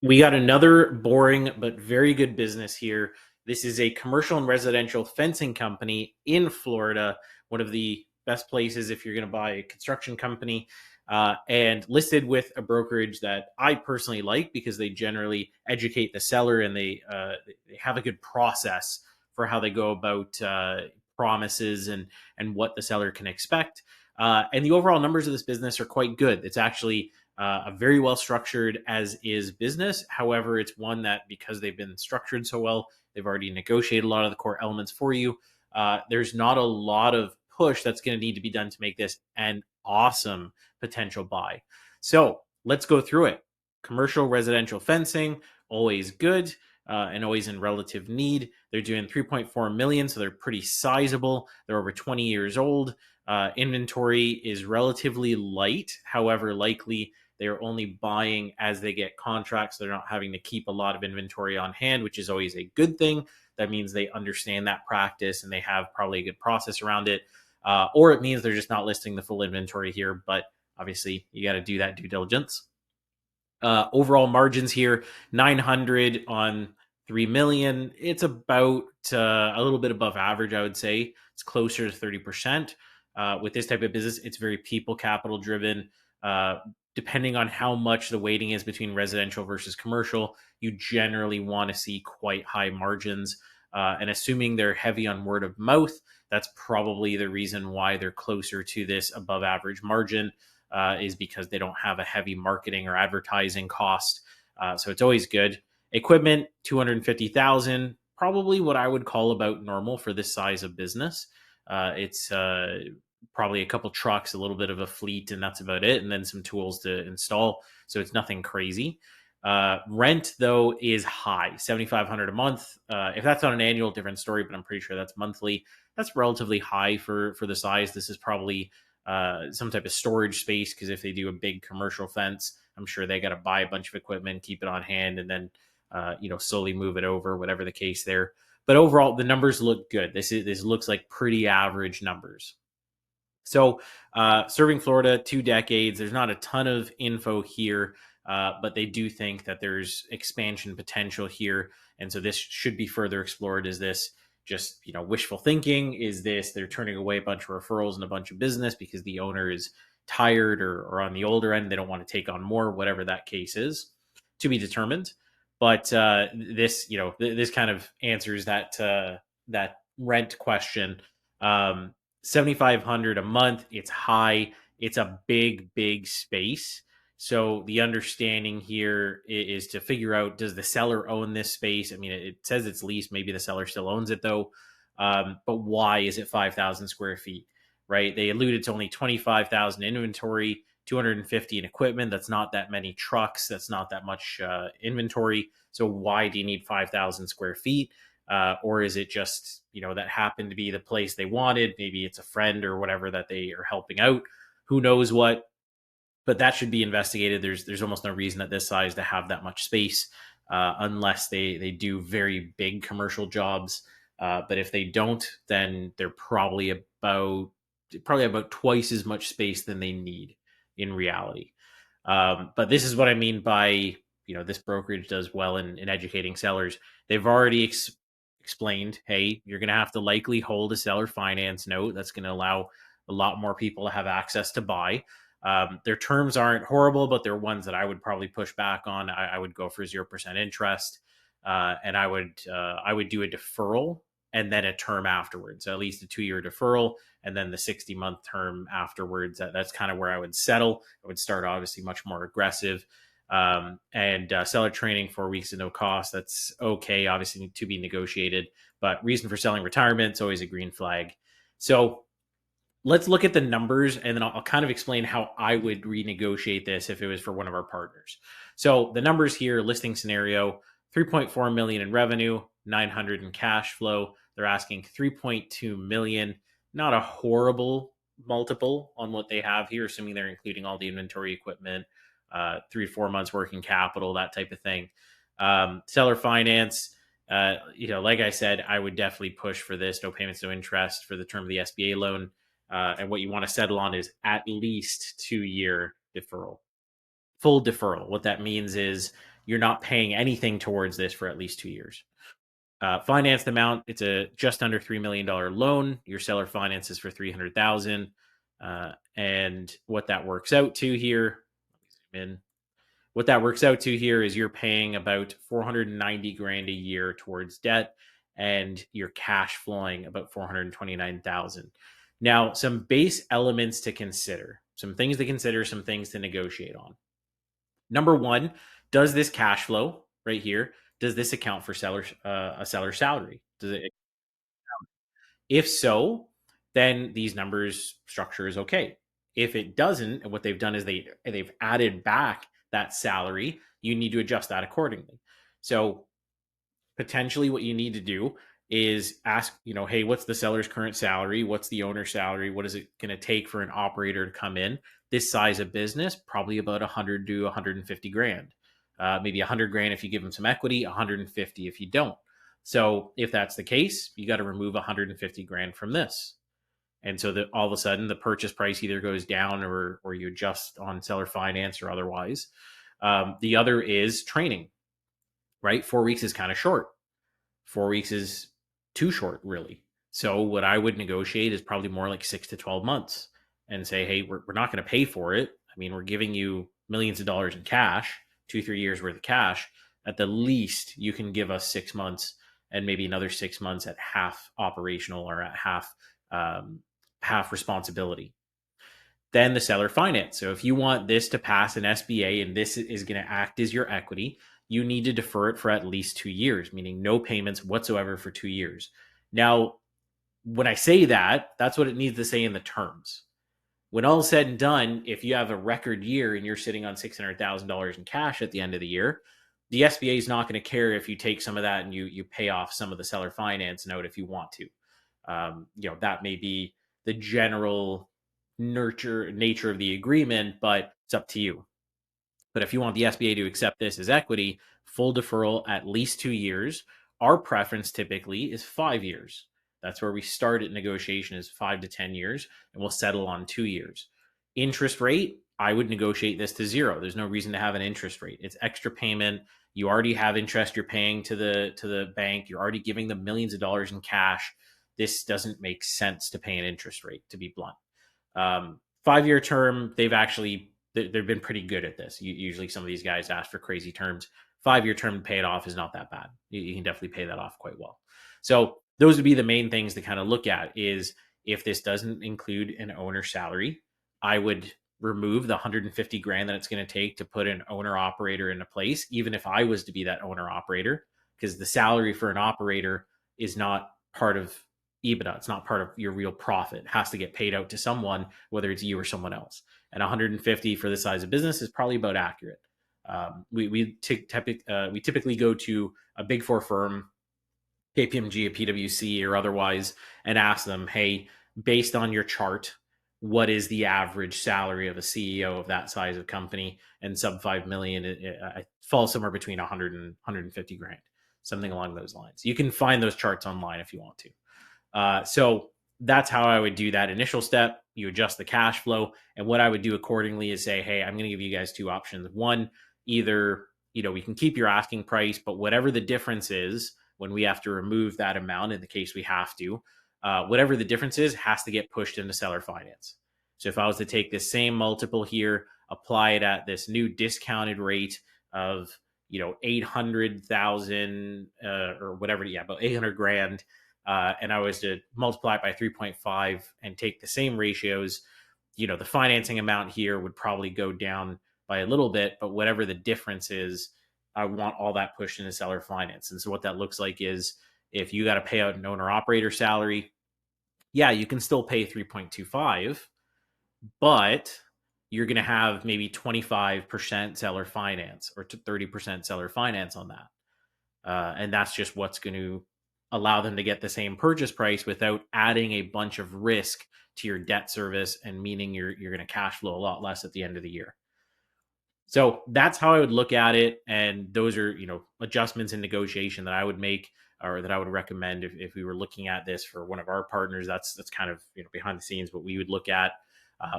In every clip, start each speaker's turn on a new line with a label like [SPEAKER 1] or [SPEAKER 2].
[SPEAKER 1] We got another boring but very good business here. This is a commercial and residential fencing company in Florida, one of the best places if you're going to buy a construction company, and listed with a brokerage that I personally like because they generally educate the seller and they have a good process for how they go about promises and what the seller can expect. And the overall numbers of this business are quite good. It's actually a very well structured as is business. However, it's one that because they've been structured so well, they've already negotiated a lot of the core elements for you. There's not a lot of push that's going to need to be done to make this an awesome potential buy. So let's go through it. Commercial residential fencing, always good. And always in relative need. They're doing 3.4 million, so they're pretty sizable. They're over 20 years old. Inventory is relatively light, however, likely they're only buying as they get contracts. So they're not having to keep a lot of inventory on hand, which is always a good thing. That means they understand that practice and they have probably a good process around it. Or it means they're just not listing the full inventory here, but obviously you got to do that due diligence. Overall margins here 900 on 3 million. It's about a little bit above average, I would say. It's closer to 30%. With this type of business, it's very people capital driven. Depending on how much the weighting is between residential versus commercial, you generally want to see quite high margins. And assuming they're heavy on word of mouth, that's probably the reason why they're closer to this above average margin. Is because they don't have a heavy marketing or advertising cost. So it's always good. Equipment, 250,000, probably what I would call about normal for this size of business. It's probably a couple trucks, a little bit of a fleet, and that's about it. And then some tools to install. So it's nothing crazy. Rent though is high, 7,500 a month. If that's on an annual, different story, but I'm pretty sure that's monthly. That's relatively high for the size. This is probably some type of storage space because if they do a big commercial fence, I'm sure they got to buy a bunch of equipment, keep it on hand, and then slowly move it over, whatever the case there. But overall, the numbers look good. This looks like pretty average numbers. So, serving Florida 2 decades. There's not a ton of info here, but they do think that there's expansion potential here, and so this should be further explored. Is this just wishful thinking? Is this they're turning away a bunch of referrals and a bunch of business because the owner is tired or on the older end? They don't want to take on more, whatever that case is, to be determined. But this kind of answers that rent question. 7,500 a month. It's high. It's a big space. So the understanding here is to figure out, does the seller own this space? I mean, it says it's leased. Maybe the seller still owns it though. But why is it 5,000 square feet? Right? They alluded to only 25,000 inventory, 250 in equipment. That's not that many trucks. That's not that much inventory. So why do you need 5,000 square feet? Or is it just that happened to be the place they wanted? Maybe it's a friend or whatever that they are helping out. Who knows what? But that should be investigated. There's almost no reason at this size to have that much space, unless they do very big commercial jobs. But if they don't, then they're probably about twice as much space than they need in reality. But this is what I mean by this brokerage does well in educating sellers. They've already explained, hey, you're going to have to likely hold a seller finance note. That's going to allow a lot more people to have access to buy. Their terms aren't horrible, but they're ones that I would probably push back on. I would go for 0% interest, and I would do a deferral and then a term afterwards. So at least a 2-year deferral and then the 60-month term afterwards. That's kind of where I would settle. I would start obviously much more aggressive. And seller training 4 weeks at no cost. That's okay, obviously to be negotiated, but reason for selling retirement, it's always a green flag. So let's look at the numbers and then I'll kind of explain how I would renegotiate this if it was for one of our partners. So the numbers here, listing scenario, 3.4 million in revenue, 900 in cash flow. They're asking 3.2 million. Not a horrible multiple on what they have here, assuming they're including all the inventory equipment, 3 to 4 months working capital, that type of thing. Seller finance, like I said, I would definitely push for this. No payments, no interest for the term of the SBA loan. And what you want to settle on is at least 2-year deferral, full deferral. What that means is you're not paying anything towards this for at least 2 years. Financed amount, it's a just under $3 million loan. Your seller finances for 300,000. And what that works out to here, in what that works out to here is you're paying about 490 grand a year towards debt, and you're cash flowing about 429,000. Now, some base elements to consider, some things to consider, some things to negotiate on. Number one, does this cash flow right here, does this account for a seller's salary? Does it? If so, then these numbers structure is okay. If it doesn't, and what they've done is they've added back that salary, you need to adjust that accordingly. So potentially what you need to do is ask, hey, what's the seller's current salary? What's the owner's salary? What is it going to take for an operator to come in? This size of business, probably about 100 to 150 grand. Maybe 100 grand if you give them some equity, 150 if you don't. So if that's the case, you got to remove 150 grand from this. And so that all of a sudden the purchase price either goes down or you adjust on seller finance or otherwise. The other is training, right? 4 weeks is kind of short. 4 weeks is too short, really. So what I would negotiate is probably more like 6 to 12 months and say, hey, we're not going to pay for it. I mean, we're giving you millions of dollars in cash, 2-3 years worth of cash. At the least, you can give us 6 months and maybe another 6 months at half operational or at half responsibility. Then the seller finance. So if you want this to pass an SBA and this is going to act as your equity, you need to defer it for at least 2 years, meaning no payments whatsoever for 2 years. Now, when I say that, that's what it needs to say in the terms. When all is said and done, if you have a record year and you're sitting on $600,000 in cash at the end of the year, the SBA is not going to care if you take some of that and you pay off some of the seller finance note if you want to. That may be the general nature of the agreement, but it's up to you. But if you want the SBA to accept this as equity, full deferral at least 2 years. Our preference typically is 5 years. That's where we start at negotiation is 5 to 10 years, and we'll settle on 2 years. Interest rate, I would negotiate this to zero. There's no reason to have an interest rate. It's extra payment. You already have interest you're paying to the bank. You're already giving them millions of dollars in cash. This doesn't make sense to pay an interest rate, to be blunt. 5-year term, they've been pretty good at this. Usually some of these guys ask for crazy terms. 5-year term to pay it off is not that bad. You can definitely pay that off quite well. So those would be the main things to kind of look at is if this doesn't include an owner salary, I would remove the 150 grand that it's going to take to put an owner operator into place, even if I was to be that owner operator, because the salary for an operator is not part of EBITDA. It's not part of your real profit. It has to get paid out to someone, whether it's you or someone else. And 150 for this size of business is probably about accurate. We typically go to a big four firm, KPMG, a PwC, or otherwise, and ask them, hey, based on your chart, what is the average salary of a CEO of that size of company? And sub 5 million, it falls somewhere between 100 and 150 grand, something along those lines. You can find those charts online if you want to. So that's how I would do that initial step. You adjust the cash flow. And what I would do accordingly is say, hey, I'm going to give you guys two options. One, either, we can keep your asking price, but whatever the difference is, when we have to remove that amount, in the case we have to, whatever the difference is, has to get pushed into seller finance. So if I was to take this same multiple here, apply it at this new discounted rate of, 800,000 or whatever, about 800 grand, and I was to multiply it by 3.5 and take the same ratios, the financing amount here would probably go down by a little bit, but whatever the difference is, I want all that pushed into seller finance. And so what that looks like is if you got to pay out an owner operator salary, yeah, you can still pay 3.25, but you're going to have maybe 25% seller finance or 30% seller finance on that. And that's just what's going to allow them to get the same purchase price without adding a bunch of risk to your debt service, and meaning you're going to cash flow a lot less at the end of the year. So that's how I would look at it. And those are, adjustments in negotiation that I would make or that I would recommend if we were looking at this for one of our partners. That's kind of, behind the scenes what we would look at.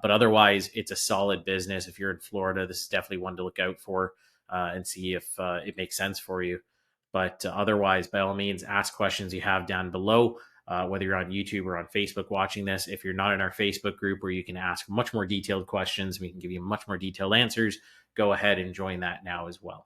[SPEAKER 1] But otherwise, it's a solid business. If you're in Florida, this is definitely one to look out for. and see if it makes sense for you. But otherwise, by all means, ask questions you have down below, whether you're on YouTube or on Facebook watching this. If you're not in our Facebook group where you can ask much more detailed questions, we can give you much more detailed answers, go ahead and join that now as well.